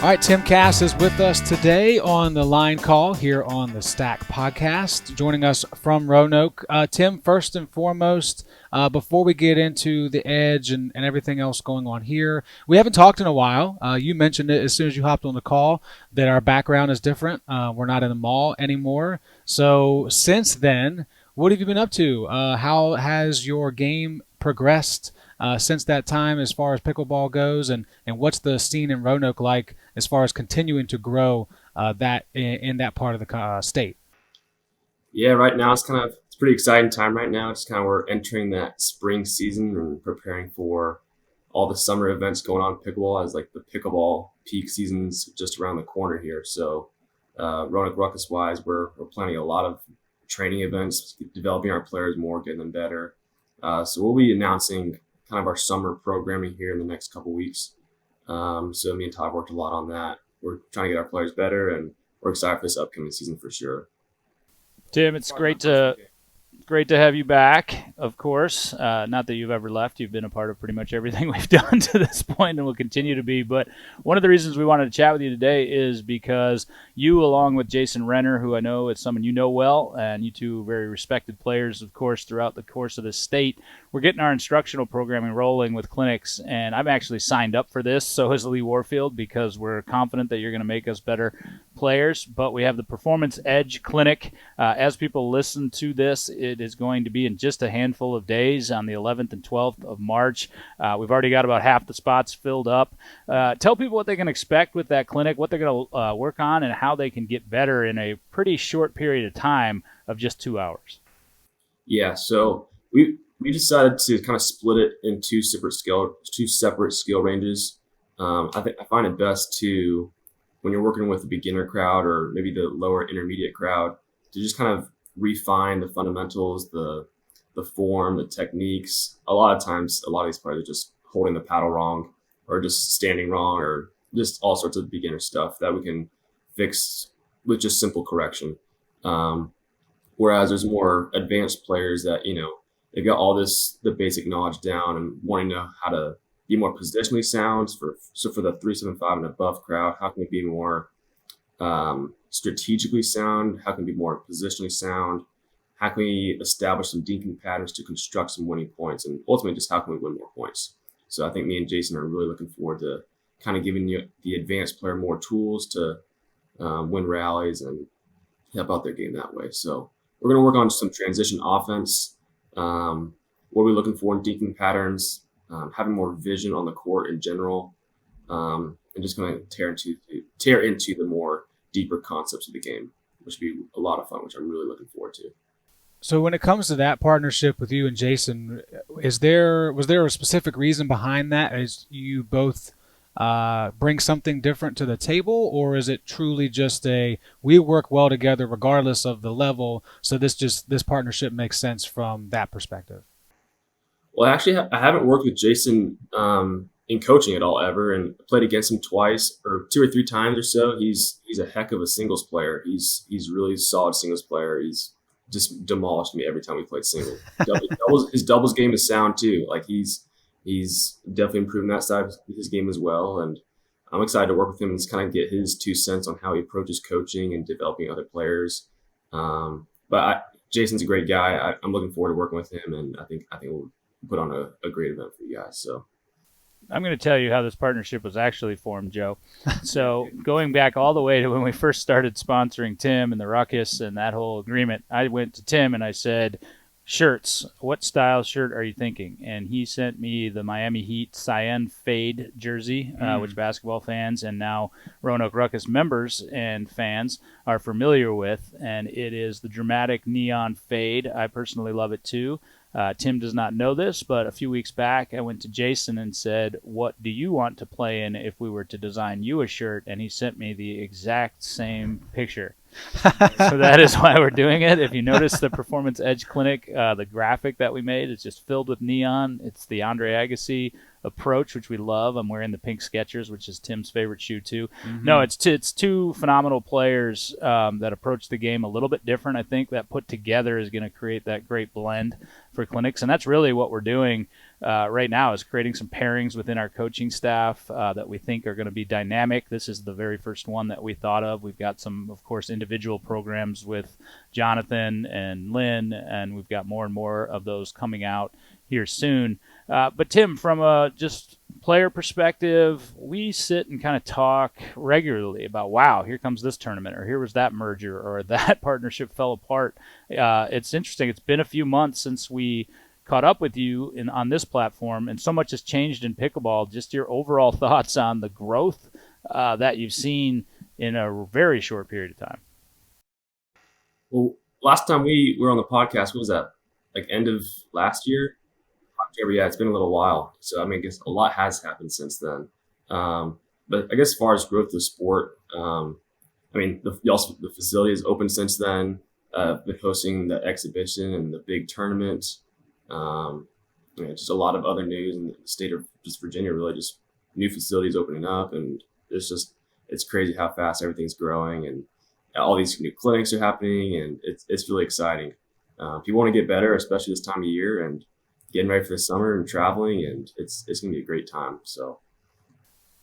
All right, Tim Cass is with us today on the line call here on the Stack Podcast, joining us from Roanoke. Tim, first and foremost, before we get into the Edge and everything else going on here, we haven't talked in a while. You mentioned it as soon as you hopped on the call that our background is different. We're not in the mall anymore. So since then, what have you been up to? How has your game progressed since that time as far as pickleball goes, and what's the scene in Roanoke like as far as continuing to grow that in that part of the state? Yeah, right now it's a pretty exciting time right now. It's we're entering that spring season and preparing for all the summer events going on in pickleball, as like the pickleball peak season's just around the corner here. So Roanoke Ruckus wise, we're planning a lot of training events, developing our players more, getting them better. So we'll be announcing kind of our summer programming here in the next couple weeks. So me and Todd worked a lot on that. We're trying to get our players better, and we're excited for this upcoming season for sure. Tim, it's great to have you back, of course. Not that you've ever left. You've been a part of pretty much everything we've done to this point and will continue to be. But one of the reasons we wanted to chat with you today is because you, along with Jason Renner, who I know is someone you know well, and you two very respected players, of course, throughout the course of the state, we're getting our instructional programming rolling with clinics. And I'm actually signed up for this, so is Lee Warfield, because we're confident that you're going to make us better players. But we have the Performance Edge Clinic. As people listen to this, it is going to be in just a handful of days on the 11th and 12th of March. We've already got about half the spots filled up. Tell people what they can expect with that clinic, what they're going to work on, and how they can get better in a pretty short period of time of just 2 hours. Yeah, so we decided to kind of split it in two separate skill ranges. I find it best to, when you're working with a beginner crowd or maybe the lower intermediate crowd, to just kind of refine the fundamentals, the form, the techniques. A lot of times, a lot of these players are just holding the paddle wrong or just standing wrong or just all sorts of beginner stuff that we can fix with just simple correction. Whereas there's more advanced players that, they've got all the basic knowledge down and wanting to know how to be more positionally sound. So for the 375 and above crowd, how can we be more strategically sound? How can we be more positionally sound? How can we establish some dinking patterns to construct some winning points? And ultimately, just how can we win more points? So I think me and Jason are really looking forward to kind of giving the advanced player more tools to win rallies and help out their game that way. So we're going to work on some transition offense. What are we looking for in dinking patterns? Having more vision on the court in general, and just going to tear into the more deeper concepts of the game, which would be a lot of fun, which I'm really looking forward to. So when it comes to that partnership with you and Jason, was there a specific reason behind that, as you both bring something different to the table, or is it truly just we work well together regardless of the level, so this partnership makes sense from that perspective? Well, actually, I haven't worked with Jason in coaching at all ever, and played against him twice or 2 or 3 times or so. He's a heck of a singles player. He's really solid singles player. He's just demolished me every time we played singles. His doubles game is sound too. Like he's definitely improving that side of his game as well. And I'm excited to work with him and just kind of get his 2 cents on how he approaches coaching and developing other players. Jason's a great guy. I'm looking forward to working with him, and I think we'll put on a great event for you guys. So I'm going to tell you how this partnership was actually formed, Joe. So going back all the way to when we first started sponsoring Tim and the Ruckus and that whole agreement, I went to Tim and I said, shirts, what style shirt are you thinking? And he sent me the Miami Heat Cyan Fade jersey, which basketball fans and now Roanoke Ruckus members and fans are familiar with. And it is the dramatic neon fade. I personally love it too. Tim does not know this, but a few weeks back I went to Jason and said, what do you want to play in if we were to design you a shirt? And he sent me the exact same picture. So that is why we're doing it. If you notice the Performance Edge Clinic, the graphic that we made is just filled with neon. It's the Andre Agassi approach, which we love. I'm wearing the pink Skechers, which is Tim's favorite shoe too. No, it's two phenomenal players that approach the game a little bit different. I think that put together is going to create that great blend for clinics, and that's really what we're doing right now, is creating some pairings within our coaching staff that we think are going to be dynamic. This is the very first one that we thought of. We've got some, of course, individual programs with Jonathan and Lynn, and we've got more and more of those coming out here soon. But Tim, from a just player perspective, we sit and kind of talk regularly about, wow, here comes this tournament, or here was that merger, or that partnership fell apart. It's interesting. It's been a few months since we caught up with you on this platform, and so much has changed in pickleball. Just your overall thoughts on the growth that you've seen in a very short period of time. Well, last time we were on the podcast, what was that? Like end of last year? October, yeah, it's been a little while. So, I mean, I guess a lot has happened since then. But I guess as far as growth of the sport, I mean, the facility has opened since then. Been hosting the exhibition and the big tournament. Just a lot of other news in the state of just Virginia, really just new facilities opening up. And it's crazy how fast everything's growing, and all these new clinics are happening, and it's really exciting. People want to get better, especially this time of year, and getting ready for the summer and traveling, and it's going to be a great time. So,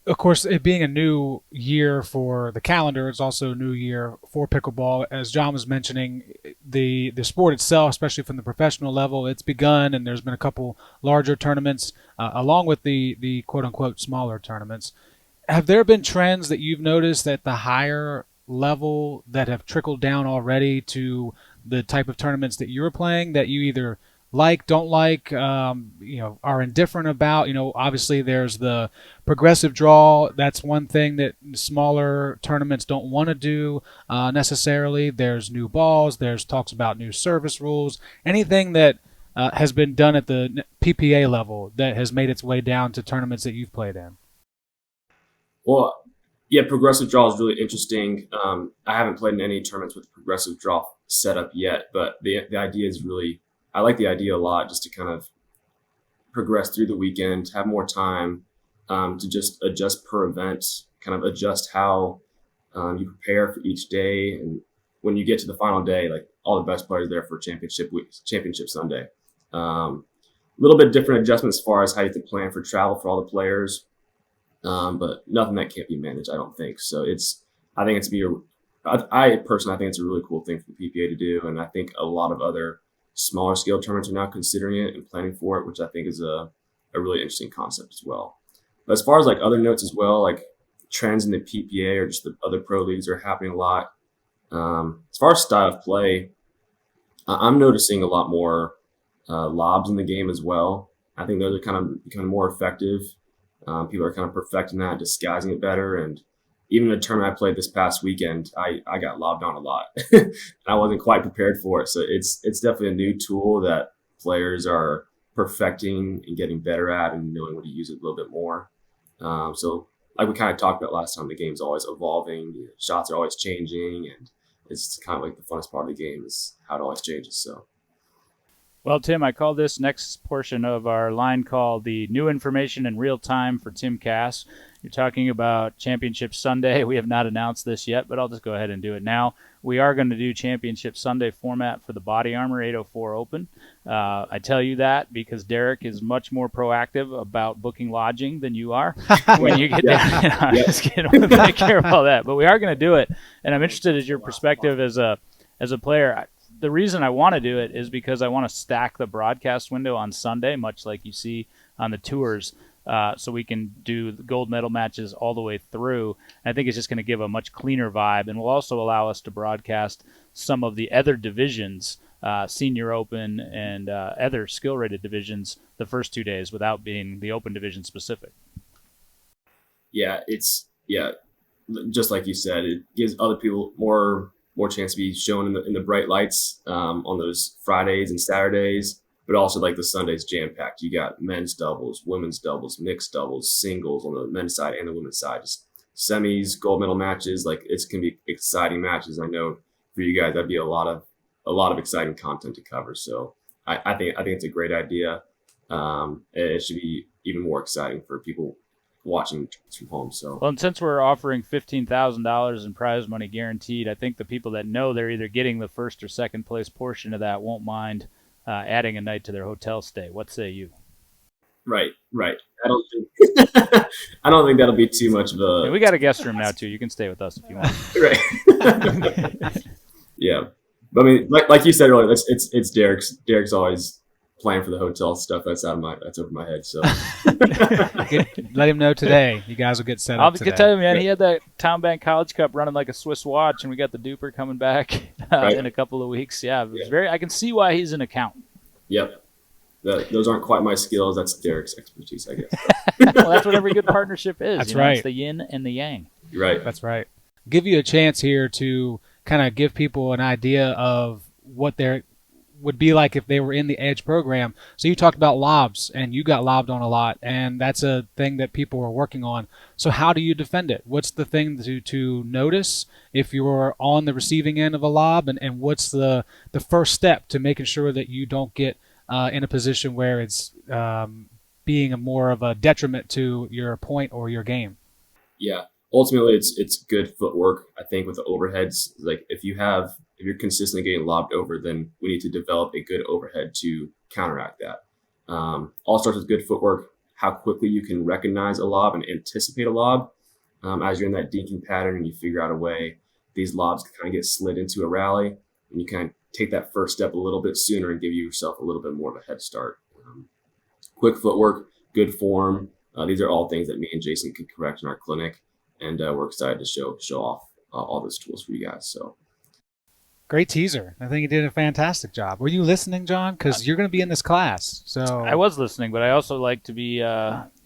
of course, it being a new year for the calendar, it's also a new year for pickleball. As John was mentioning, the sport itself, especially from the professional level, it's begun, and there's been a couple larger tournaments along with the quote-unquote smaller tournaments. Have there been trends that you've noticed at the higher level that have trickled down already to the type of tournaments that you were playing, that you either like, don't like, are indifferent about? Obviously there's the progressive draw. That's one thing that smaller tournaments don't want to do necessarily. There's new balls. There's talks about new service rules. Anything that has been done at the PPA level that has made its way down to tournaments that you've played in? Well, yeah, progressive draw is really interesting. I haven't played in any tournaments with progressive draw setup yet, but the idea is really, I like the idea a lot, just to kind of progress through the weekend, have more time to just adjust per event, kind of adjust how you prepare for each day. And when you get to the final day, like all the best players there for championship Sunday. A little bit different adjustments as far as how you have to plan for travel for all the players, but nothing that can't be managed, I don't think. So I think I personally think it's a really cool thing for the PPA to do, and I think a lot of other smaller scale tournaments are now considering it and planning for it, which I think is a really interesting concept as well. But as far as like other notes as well, like trends in the PPA or just the other pro leagues are happening a lot. As far as style of play, I'm noticing a lot more lobs in the game as well. I think those are kind of becoming more effective. People are kind of perfecting that, disguising it better. And even the tournament I played this past weekend, I got lobbed on a lot. I wasn't quite prepared for it. So it's definitely a new tool that players are perfecting and getting better at, and knowing when to use it a little bit more. So like we kind of talked about last time, the game's always evolving. Shots are always changing, and it's kind of like the funnest part of the game is how it always changes. So. Well, Tim, I call this next portion of our line call the new information in real time for Tim Cass. You're talking about Championship Sunday. We have not announced this yet, but I'll just go ahead and do it now. We are going to do Championship Sunday format for the Body Armor 804 Open. I tell you that because Derek is much more proactive about booking lodging than you are. When you get down, I'm just kidding. We'll take care of all that, but we are going to do it. And I'm interested as your perspective as a player. The reason I want to do it is because I want to stack the broadcast window on Sunday, much like you see on the tours, so we can do the gold medal matches all the way through. I think it's just going to give a much cleaner vibe, and will also allow us to broadcast some of the other divisions, Senior Open and other skill-rated divisions, the first 2 days without being the Open division specific. Yeah, just like you said, it gives other people more chance to be shown in the bright lights on those Fridays and Saturdays, but also like the Sundays jam packed. You got men's doubles, women's doubles, mixed doubles, singles on the men's side and the women's side, just semis, gold medal matches. Like it's gonna be exciting matches. I know for you guys that'd be a lot of exciting content to cover. So I think it's a great idea. It should be even more exciting for people watching from home. So, well, and since we're offering $15,000 in prize money guaranteed, I think the people that know they're either getting the first or second place portion of that won't mind adding a night to their hotel stay. What say you? Right. I don't think I don't think that'll be too much of a. And we got a guest room now too. You can stay with us if you want. Right. Yeah, but I mean, like you said earlier, it's Derek's. Derek's always playing for the hotel stuff. That's over my head. So Let him know today. You guys will get set up today. I'll tell you, man. He had that Town Bank College Cup running like a Swiss watch, and we got the Duper coming back in a couple of weeks. Yeah, it was I can see why he's an accountant. Yep. Those aren't quite my skills. That's Derek's expertise, I guess. Well, that's what every good partnership is. That's right. It's the yin and the yang. You're right. That's right. Give you a chance here to kind of give people an idea of what there would be like if they were in the Edge program. So you talked about lobs, and you got lobbed on a lot, and that's a thing that people are working on. So how do you defend it? What's the thing to notice if you're on the receiving end of a lob, and what's the first step to making sure that you don't get in a position where it's being more of a detriment to your point or your game? Yeah, ultimately it's good footwork. I think with the overheads, like if you're consistently getting lobbed over, then we need to develop a good overhead to counteract that. All starts with good footwork. How quickly you can recognize a lob and anticipate a lob as you're in that dinking pattern, and you figure out a way these lobs can kind of get slid into a rally, and you kind of take that first step a little bit sooner and give yourself a little bit more of a head start. Quick footwork, good form. These are all things that me and Jason can correct in our clinic, and we're excited to show off all those tools for you guys. So, great teaser. I think you did a fantastic job. Were you listening, John? Because you're going to be in this class. So I was listening, but I also like to be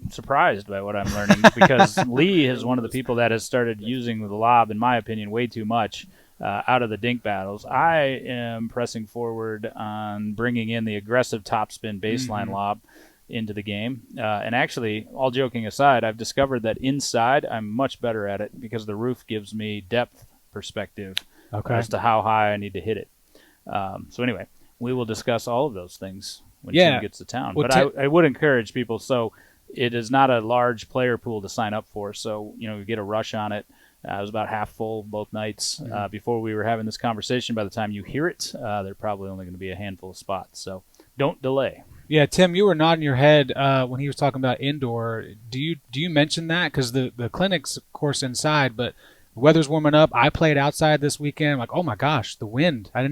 surprised by what I'm learning because Lee is one of the people that has started using the lob, in my opinion, way too much. Out of the dink battles, I am pressing forward on bringing in the aggressive topspin baseline lob into the game. And actually, all joking aside, I've discovered that inside I'm much better at it because the roof gives me depth perspective as to how high I need to hit it. So anyway, we will discuss all of those things when Tim gets to town. Well, but I would encourage people, so it is not a large player pool to sign up for, so you get a rush on it. It was about half full both nights. Before we were having this conversation, by the time you hear it, there are probably only going to be a handful of spots. So don't delay. Yeah, Tim, you were nodding your head when he was talking about indoor. Do you mention that? Because the clinic's, of course, inside, but the weather's warming up. I played outside this weekend. I'm like, oh my gosh, the wind. I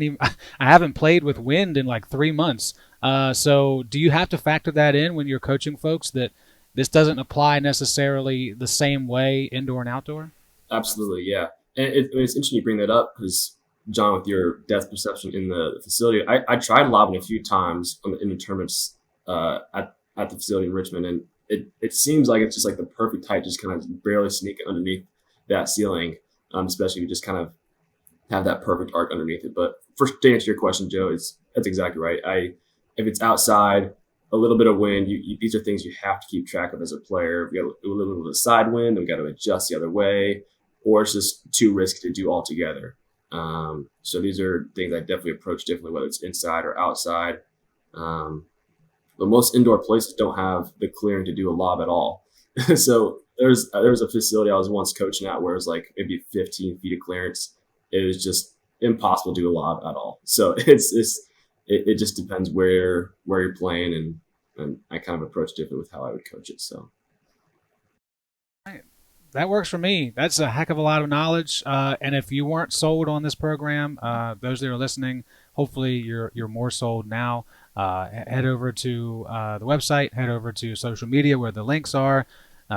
haven't played with wind in like 3 months. So do you have to factor that in when you're coaching folks, that this doesn't apply necessarily the same way indoor and outdoor? Absolutely, yeah. And it's interesting you bring that up because, John, with your depth perception in the facility, I tried lobbing a few times in the tournaments at the facility in Richmond, and it seems like it's just like the perfect height, just kind of barely sneaking underneath that ceiling, especially if you just kind of have that perfect arc underneath it. But first, to answer your question, Joe, that's exactly right. If it's outside, a little bit of wind, these are things you have to keep track of as a player. If you got a little bit of side wind, then we got to adjust the other way, or it's just too risky to do altogether. So these are things I definitely approach differently, whether it's inside or outside. But most indoor places don't have the clearing to do a lob at all. So there was a facility I was once coaching at where it was like maybe 15 feet of clearance. It was just impossible to do a lob at all. So it just depends where you're playing, and I kind of approach different with how I would coach it. So. That works for me. That's a heck of a lot of knowledge. And if you weren't sold on this program, those that are listening, hopefully you're more sold now. Head over to the website, head over to social media where the links are.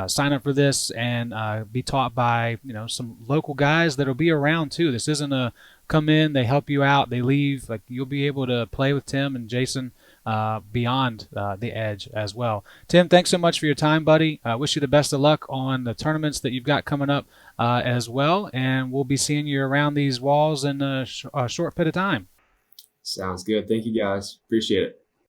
Sign up for this and be taught by some local guys that'll be around too. This isn't a come in, they help you out, they leave. Like, you'll be able to play with Tim and Jason beyond the edge as well. Tim, thanks so much for your time, buddy. Wish you the best of luck on the tournaments that you've got coming up as well, and we'll be seeing you around these walls in a short bit of time. Sounds good. Thank you, guys. Appreciate it.